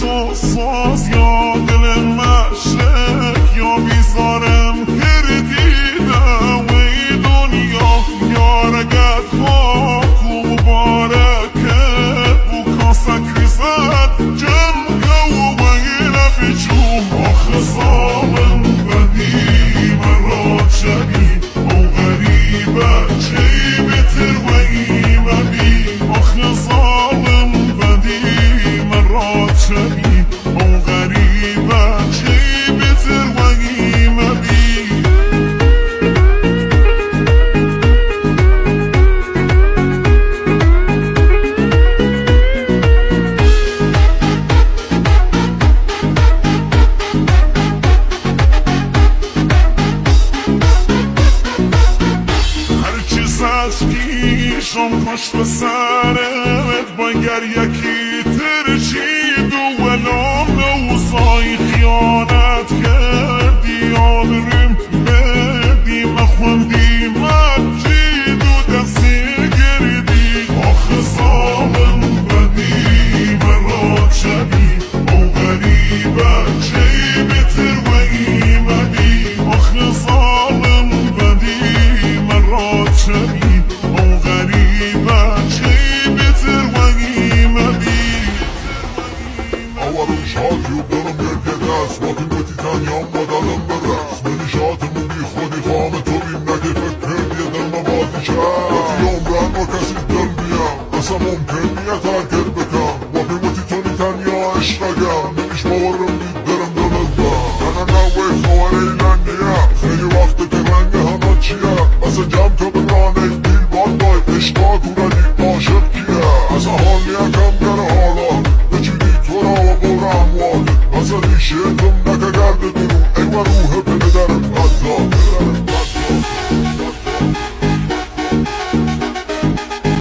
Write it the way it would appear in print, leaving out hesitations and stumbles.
تو ساز یا دل مشرق یا بیزارم کردیدم ای دنیا یارگت ها کو مبارکه بو کاسک ریزد جمعه و بگیره بیچو آخه زامن بدی مرا چبی او غریبه چی بتر و ایمه بی آخه زامن بدی مرا چبی او غریبه چی بتر و ایمه بی شم کش به سرت بانگر یکی ترچید و ولام اوزای خیانت کردی آبریم بدی مخوندی مجید و دستی گردی آخه زامن بدی مرا چبی او غریبه چی بتر و ایمدی آخه زامن بدی مرا چبی شاتی و برم گرد دست با این تیتانیام با دلم برست منی شاتمون بی خودی خام تو بیم نگه فکر بیدن مبادی کرد وقتی عمرن با کسی دل بیم اصلا ممکن نیه ترکر بکن با این تیتانیا اشتگم نمیش باورم دید درم دلت بم نه نوی خوار ایلن نیه خیلی وقت که رنگ همه چیه اصلا جمع تو برانه دیل باد بای اشتاق و عاشق کیه اصلا حال نیه کم گره حالا بچیدی تو را و برم واده اصلا ریشه